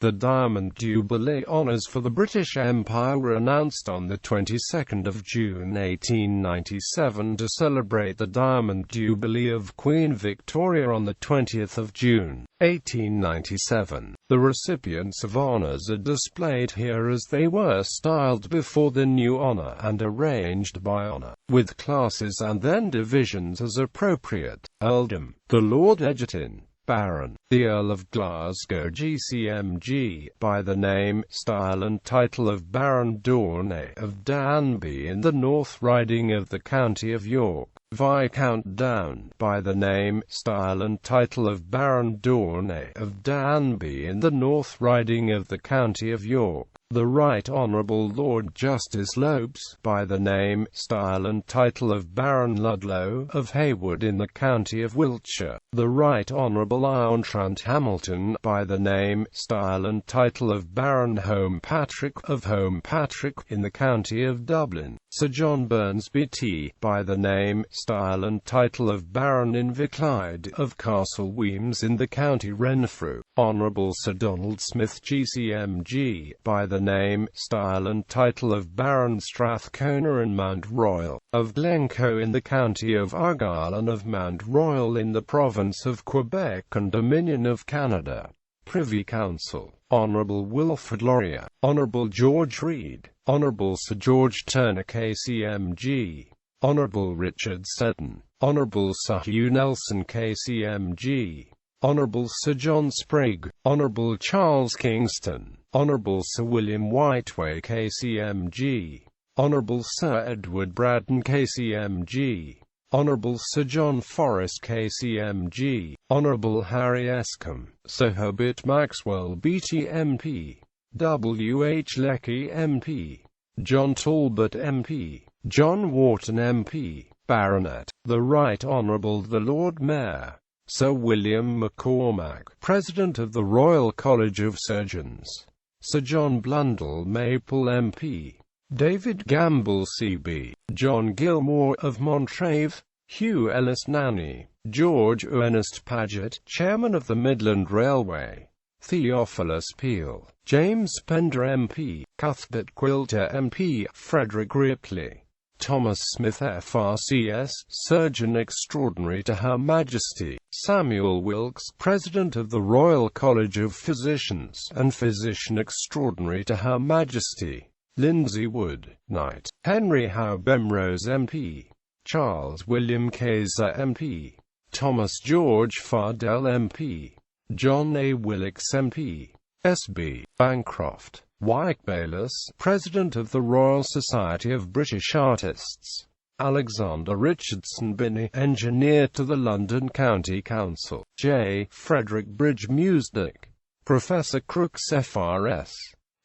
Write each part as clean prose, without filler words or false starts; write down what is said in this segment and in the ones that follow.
The Diamond Jubilee Honours for the British Empire were announced on the 22nd of June 1897 to celebrate the Diamond Jubilee of Queen Victoria on the 20th of June, 1897. The recipients of honours are displayed here as they were styled before the new honour and arranged by honour, with classes and then divisions as appropriate. Earldom: the Lord Egerton, Baron, the Earl of Glasgow GCMG, by the name, style and title of Baron Dornay of Danby in the North Riding of the County of York. Viscount Down, by the name, style and title of Baron Dornay of Danby in the North Riding of the County of York. The Right Honourable Lord Justice Lopes, by the name, style and title of Baron Ludlow of Haywood in the County of Wiltshire. The Right Honourable Auntrant Hamilton, by the name, style and title of Baron Homepatrick of Homepatrick in the County of Dublin. Sir John Burns BT, by the name, style and title of Baron Inverclyde of Castle Weems in the County Renfrew. Honourable Sir Donald Smith GCMG, by the name, style and title of Baron Strathcona and Mount Royal of Glencoe in the County of Argyll and of Mount Royal in the Province of Quebec and Dominion of Canada. Privy Council: Honourable Wilfrid Laurier, Honourable George Read, Honourable Sir George Turner KCMG, Honourable Richard Seddon, Honourable Sir Hugh Nelson KCMG, Honourable Sir John Sprague, Honourable Charles Kingston, Honourable Sir William Whiteway KCMG, Honourable Sir Edward Braddon KCMG, Honourable Sir John Forrest KCMG, Honourable Harry Escombe, Sir Herbert Maxwell BT MP, W. H. Lecky MP, John Talbot MP, John Wharton MP, Baronet, the Right Honourable the Lord Mayor, Sir William McCormack, President of the Royal College of Surgeons, Sir John Blundell Maple MP, David Gamble CB, John Gilmore of Montrave, Hugh Ellis Nanny, George Ernest Paget, Chairman of the Midland Railway, Theophilus Peel, James Pender MP, Cuthbert Quilter MP, Frederick Ripley, Thomas Smith FRCS, Surgeon Extraordinary to Her Majesty, Samuel Wilkes, President of the Royal College of Physicians and Physician Extraordinary to Her Majesty, Lindsay Wood, Knight, Henry Howe Bemrose MP, Charles William Kaiser MP, Thomas George Fardell MP, John A. Willicks MP, S.B. Bancroft, Wyke Bayliss, President of the Royal Society of British Artists, Alexander Richardson Binney, Engineer to the London County Council, J. Frederick Bridge Musnick, Professor Crooks FRS,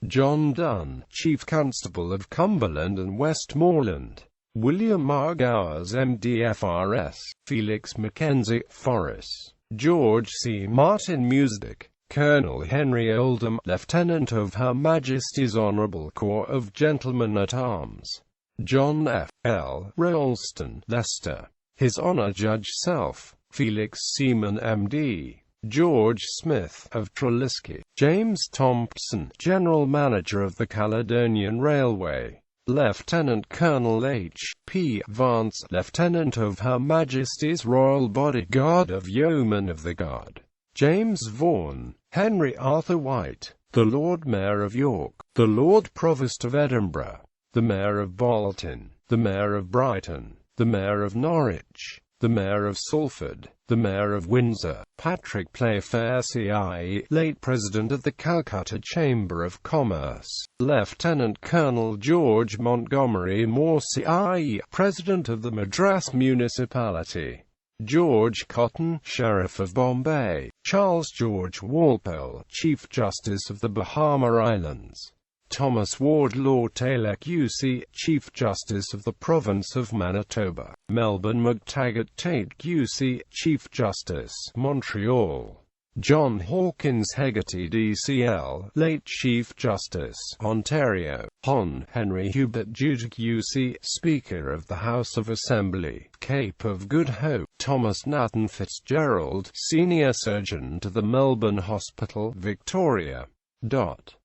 John Dunn, Chief Constable of Cumberland and Westmoreland, William R. Gowers MD FRS, Felix Mackenzie, Forres, George C. Martin Musnick, Colonel Henry Oldham, Lieutenant of Her Majesty's Honourable Corps of Gentlemen-at-Arms, John F. L. Ralston, Leicester, His Honour Judge Self, Felix Seaman MD, George Smith, of Treliske, James Thompson, General Manager of the Caledonian Railway, Lieutenant Colonel H. P. Vance, Lieutenant of Her Majesty's Royal Bodyguard of Yeomen of the Guard, James Vaughan, Henry Arthur White, the Lord Mayor of York, the Lord Provost of Edinburgh, the Mayor of Bolton, the Mayor of Brighton, the Mayor of Norwich, the Mayor of Salford, the Mayor of Windsor, Patrick Playfair CIE, late President of the Calcutta Chamber of Commerce, Lieutenant Colonel George Montgomery Moore CIE, President of the Madras Municipality, George Cotton, Sheriff of Bombay, Charles George Walpole, Chief Justice of the Bahama Islands, Thomas Wardlaw Taylor QC, Chief Justice of the Province of Manitoba, Melbourne McTaggart Tate QC, Chief Justice, Montreal, John Hawkins Hegarty DCL, late Chief Justice, Ontario, Hon. Henry Hubert Jude QC, Speaker of the House of Assembly, Cape of Good Hope, Thomas Nathan Fitzgerald, Senior Surgeon to the Melbourne Hospital, Victoria,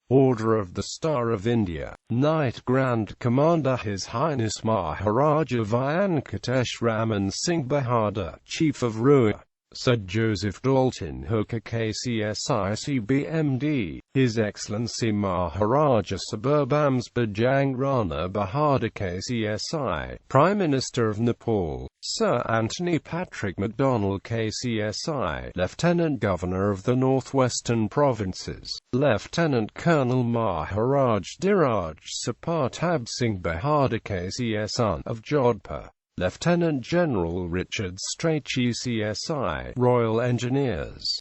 Order of the Star of India, Knight Grand Commander His Highness Maharaja Venkatesh Raman Singh Bahadur, Chief of Rua, Sir Joseph Dalton Hooker KCSICBMD, His Excellency Maharaja Suburbams Bajang Rana Bahadur KCSI, Prime Minister of Nepal, Sir Anthony Patrick MacDonald KCSI, Lieutenant Governor of the Northwestern Provinces, Lieutenant Colonel Maharaj Dhiraj Sapartab Singh Bahadur KCSI of Jodhpur, Lieutenant General Richard Strachey CSI, Royal Engineers.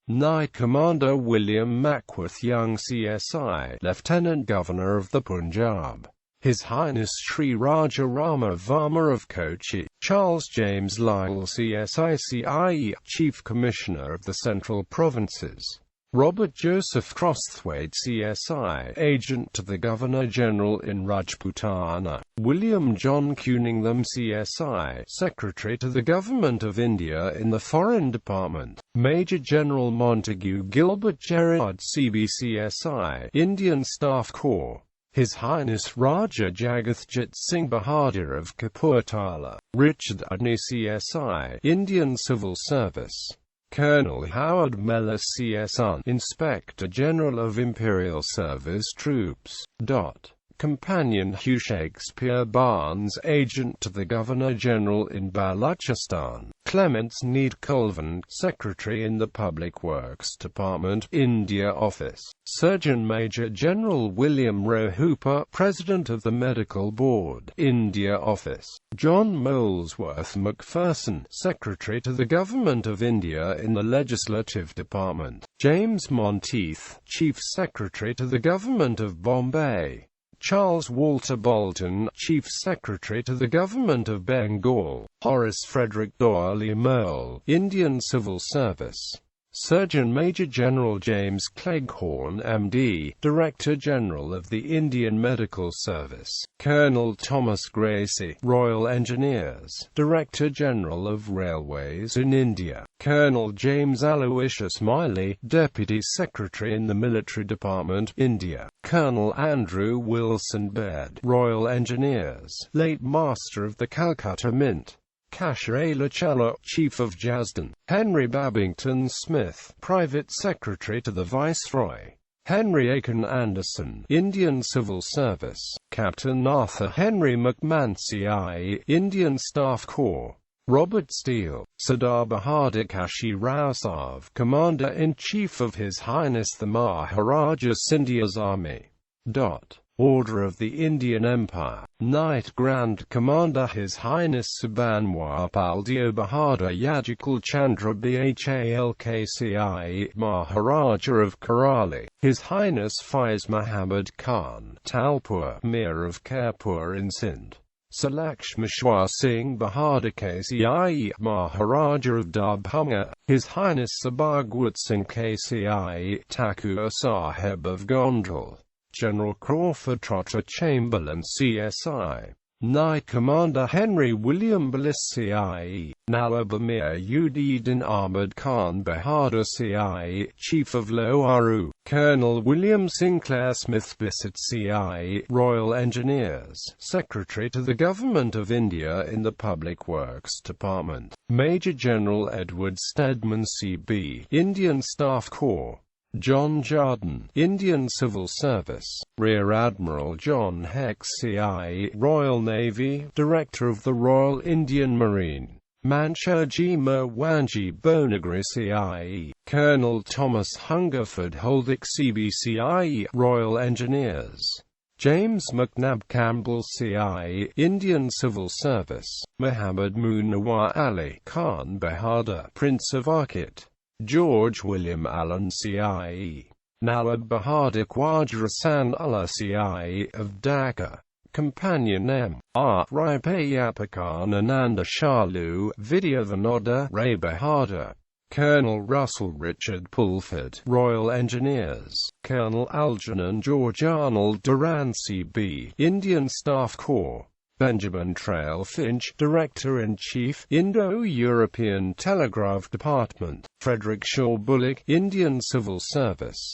Knight Commander William Mackworth Young CSI, Lieutenant Governor of the Punjab, His Highness Sri Raja Rama Varma of Kochi, Charles James Lyle CSI Chief Commissioner of the Central Provinces, Robert Joseph Crosthwaite CSI, Agent to the Governor-General in Rajputana, William John Cunningham CSI, Secretary to the Government of India in the Foreign Department, Major General Montague Gilbert Gerard CBCSI, Indian Staff Corps, His Highness Raja Jagatjit Singh Bahadur of Kapurthala, Richard Udney CSI, Indian Civil Service, Colonel Howard Mellis CSI, Inspector General of Imperial Service Troops. Companion Hugh Shakespeare Barnes, Agent to the Governor-General in Balochistan, Clements Need Colvin, Secretary in the Public Works Department, India Office, Surgeon Major General William Roe Hooper, President of the Medical Board, India Office, John Molesworth Macpherson, Secretary to the Government of India in the Legislative Department, James Monteith, Chief Secretary to the Government of Bombay, Charles Walter Bolton, Chief Secretary to the Government of Bengal, Horace Frederick Doyle Merle, Indian Civil Service, Surgeon Major General James Cleghorn, MD, Director General of the Indian Medical Service, Colonel Thomas Gracie, Royal Engineers, Director General of Railways in India, Colonel James Aloysius Miley, Deputy Secretary in the Military Department, India, Colonel Andrew Wilson Baird, Royal Engineers, late Master of the Calcutta Mint, Kashrala Challa, Chief of Jasdan, Henry Babington Smith, Private Secretary to the Viceroy, Henry Aiken Anderson, Indian Civil Service, Captain Arthur Henry McMahon CI, Indian Staff Corps, Robert Steele, Sardar Bahadur Kashi Rao Sav, Commander-in-Chief of His Highness the Maharaja Scindia's Army. Order of the Indian Empire, Knight Grand Commander His Highness Subhanwar Paldio Bahadur Yajikul Chandra Bhalkci, Maharaja of Karali, His Highness Faiz Muhammad Khan, Talpur, Mir of Kairpur in Sindh, Sir Lakshmeshwar Singh Bahadur KCI, Maharaja of Darbhanga, His Highness Sir Bhagwat Singh KCI, Thakur Sahib of Gondal, General Crawford Trotter Chamberlain CSI, Knight Commander Henry William Bliss CIE, Nawab Amir Uddin Ahmad Khan Bahadur CIE, Chief of Loaru, Colonel William Sinclair Smith Bissett CIE, Royal Engineers, Secretary to the Government of India in the Public Works Department, Major General Edward Stedman CB, Indian Staff Corps, John Jardine, Indian Civil Service, Rear Admiral John Hex CI, Royal Navy, Director of the Royal Indian Marine, Manshaji Merwanji Bonagri CIE, Colonel Thomas Hungerford Holdick CBCIE, Royal Engineers, James McNabb Campbell CIE, Indian Civil Service, Muhammad Munawar Ali Khan Bahadur, Prince of Arcot, George William Allen CIE, Nawab Bahadur Khwaja Hasan Ullah CIE of Dhaka, Companion M. R. Raipayapakan Ananda Shalu, Vidya Vinoda Ray Bahadur, Colonel Russell Richard Pulford, Royal Engineers, Colonel Algernon George Arnold Duran CB, Indian Staff Corps, Benjamin Trail Finch, Director-in-Chief, Indo-European Telegraph Department, Frederick Shaw Bullock, Indian Civil Service,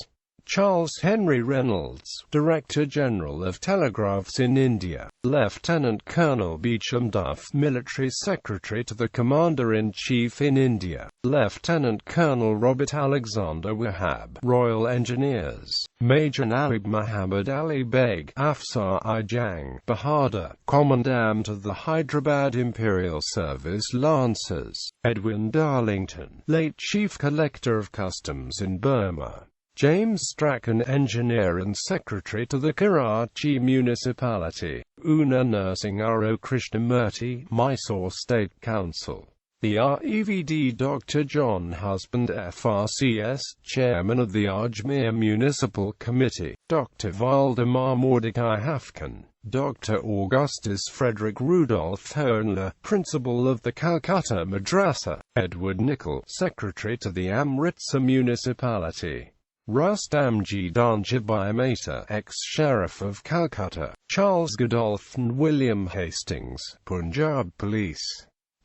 Charles Henry Reynolds, Director-General of Telegraphs in India. Lieutenant Colonel Beauchamp Duff, Military Secretary to the Commander-in-Chief in India. Lieutenant Colonel Robert Alexander Wahab, Royal Engineers. Major Nawab Muhammad Ali Beg, Afsar-i Jang Bahadur, Commandant of the Hyderabad Imperial Service Lancers. Edwin Darlington, late Chief Collector of Customs in Burma. James Strachan, Engineer and Secretary to the Karachi Municipality. Una Nursing R.O. Krishnamurti, Mysore State Council. The REVD Dr. John Husband FRCS, Chairman of the Ajmer Municipal Committee. Dr. Valdemar Mordecai Hafkin. Dr. Augustus Frederick Rudolph Hoenler, Principal of the Calcutta Madrasa. Edward Nichol, Secretary to the Amritsar Municipality. Rustamji Danjabai Mehta, ex-Sheriff of Calcutta. Charles Godolphin William Hastings, Punjab Police.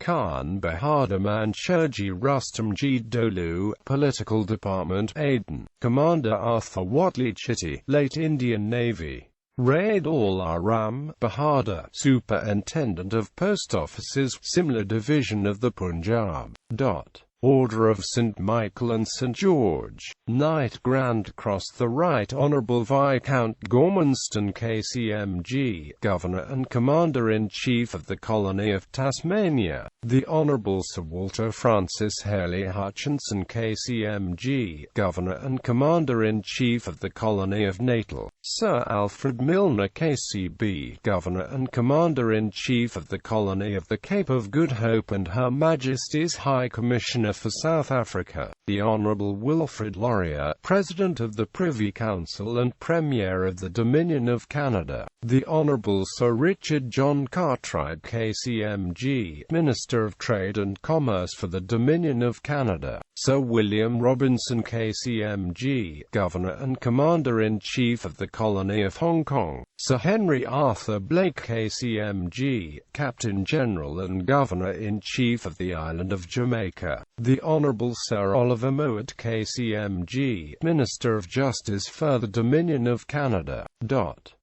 Khan Bahadur Mansurji Rustamji Dolu, Political Department Aden. Commander Arthur Watley Chitty, late Indian Navy. Raid Ram Bahadur, Superintendent of Post Offices, Simla Division of the Punjab. Order of St. Michael and St. George. Knight Grand Cross the Right Honourable Viscount Gormanston KCMG, Governor and Commander-in-Chief of the Colony of Tasmania. The Honourable Sir Walter Francis Haley Hutchinson KCMG, Governor and Commander-in-Chief of the Colony of Natal. Sir Alfred Milner KCB, Governor and Commander-in-Chief of the Colony of the Cape of Good Hope and Her Majesty's High Commissioner for South Africa. The Honourable Wilfrid Laurier, President of the Privy Council and Premier of the Dominion of Canada. The Honourable Sir Richard John Cartwright KCMG, Minister of Trade and Commerce for the Dominion of Canada. Sir William Robinson KCMG, Governor and Commander-in-Chief of the Colony of Hong Kong. Sir Henry Arthur Blake KCMG, Captain General and Governor-in-Chief of the Island of Jamaica. The Honourable Sir Oliver Mowat KCMG, Minister of Justice for the Dominion of Canada.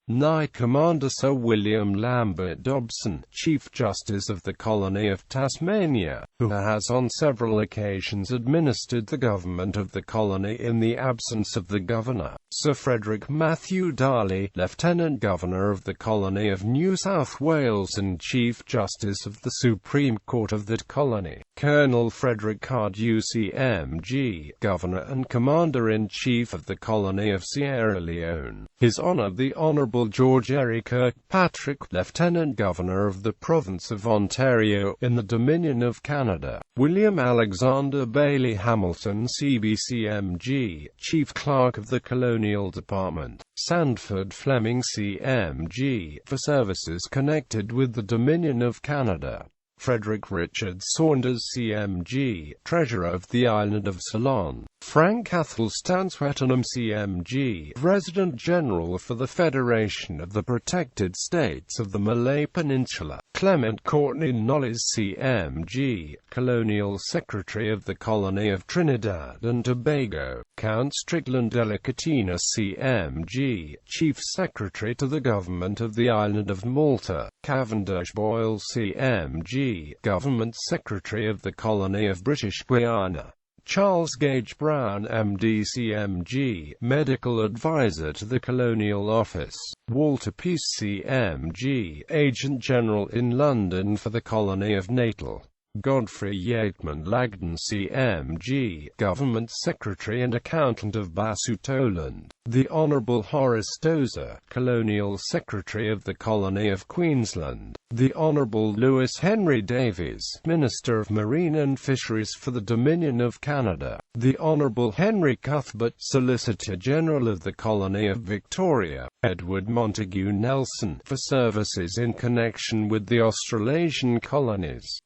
Knight Commander Sir William Lambert Dobson, Chief Justice of the Colony of Tasmania, who has on several occasions administered the government of the colony in the absence of the Governor. Sir Frederick Matthew Darley, Lieutenant Governor of the Colony of New South Wales and Chief Justice of the Supreme Court of that colony. Colonel Frederick Card UCMG, Governor and Commander-in-Chief of the Colony of Sierra Leone. His Honour the Honourable George Eric Kirkpatrick, Lieutenant Governor of the Province of Ontario, in the Dominion of Canada. William Alexander Bailey Hamilton CBCMG, Chief Clerk of the Colonial Department. Sandford Fleming CMG, for services connected with the Dominion of Canada. Frederick Richard Saunders CMG, Treasurer of the Island of Ceylon. Frank Athelstan Swettenham CMG, Resident General for the Federation of the Protected States of the Malay Peninsula. Clement Courtney Knowles CMG, Colonial Secretary of the Colony of Trinidad and Tobago. Count Strickland Delicatina CMG, Chief Secretary to the Government of the Island of Malta. Cavendish Boyle CMG, Government Secretary of the Colony of British Guiana. Charles Gage Brown MD CMG, Medical Advisor to the Colonial Office. Walter Peace CMG, Agent General in London for the Colony of Natal. Godfrey Yeatman Lagden CMG, Government Secretary and Accountant of Basutoland. The Honourable Horace Dozer, Colonial Secretary of the Colony of Queensland. The Honourable Lewis Henry Davies, Minister of Marine and Fisheries for the Dominion of Canada. The Honourable Henry Cuthbert, Solicitor General of the Colony of Victoria. Edward Montague Nelson, for services in connection with the Australasian colonies.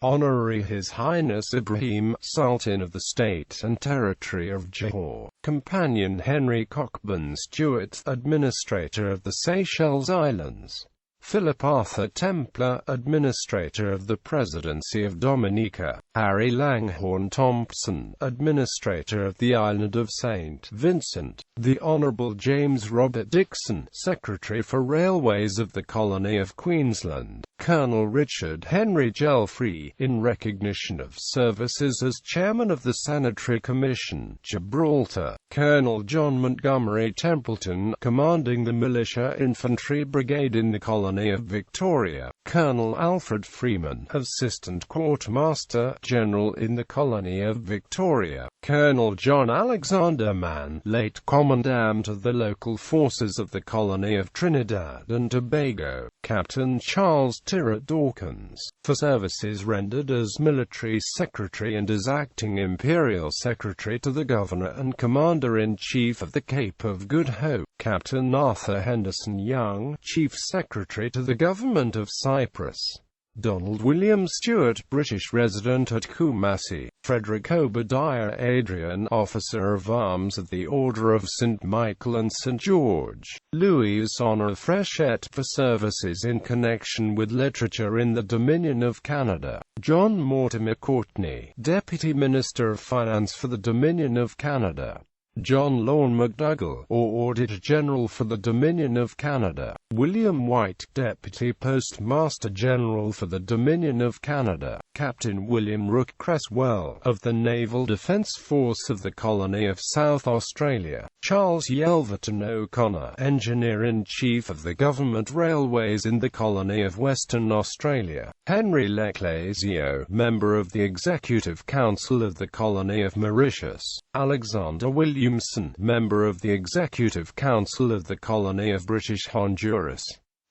Honorary His Highness Ibrahim, Sultan of the State and Territory of Johor. Companion Henry Cockburn Stewart, Administrator of the Seychelles Islands. Philip Arthur Templar, Administrator of the Presidency of Dominica; Harry Langhorne Thompson, Administrator of the Island of St. Vincent; the Honourable James Robert Dixon, Secretary for Railways of the Colony of Queensland; Colonel Richard Henry Gelfrey, in recognition of services as Chairman of the Sanitary Commission, Gibraltar; Colonel John Montgomery Templeton, commanding the Militia Infantry Brigade in the Colony of Victoria; Colonel Alfred Freeman, Assistant Quartermaster General in the Colony of Victoria; Colonel John Alexander Mann, late Commandant of the Local Forces of the Colony of Trinidad and Tobago; Captain Charles Tyrrell Dawkins, for services rendered as Military Secretary and as Acting Imperial Secretary to the Governor and Commander-in-Chief of the Cape of Good Hope; Captain Arthur Henderson Young, Chief Secretary to the Government of Cyprus; Donald William Stewart, British resident at Kumasi; Frederick Obadiah Adrian, Officer of Arms of the Order of St. Michael and St. George; Louise Honor Frechette, for services in connection with literature in the Dominion of Canada; John Mortimer Courtney, Deputy Minister of Finance for the Dominion of Canada; John Lorne McDougall, Auditor General for the Dominion of Canada; William White, Deputy Postmaster General for the Dominion of Canada; Captain William Rooke Cresswell, of the Naval Defence Force of the Colony of South Australia; Charles Yelverton O'Connor, Engineer-in-Chief of the Government Railways in the Colony of Western Australia; Henry Leclésio, Member of the Executive Council of the Colony of Mauritius; Alexander Williamson, Member of the Executive Council of the Colony of British Honduras;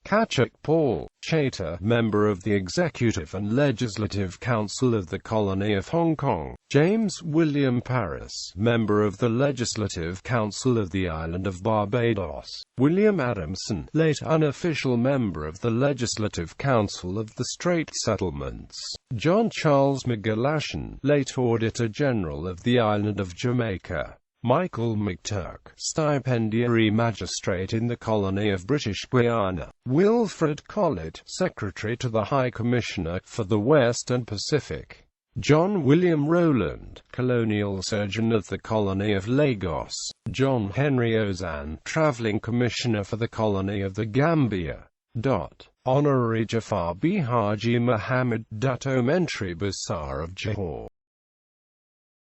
Kachuk Paul Chater, Member of the Executive and Legislative Council of the Colony of Hong Kong; James William Paris, Member of the Legislative Council of the Island of Barbados; William Adamson, late unofficial Member of the Legislative Council of the Strait Settlements; John Charles McGlashan, late Auditor General of the Island of Jamaica; Michael McTurk, Stipendiary Magistrate in the Colony of British Guiana; Wilfred Collett, Secretary to the High Commissioner for the West and Pacific; John William Rowland, Colonial Surgeon of the Colony of Lagos; John Henry Ozan, Travelling Commissioner for the Colony of the Gambia. Honorary Jafar B. Haji Muhammad Dato Mentri Basar of Johor.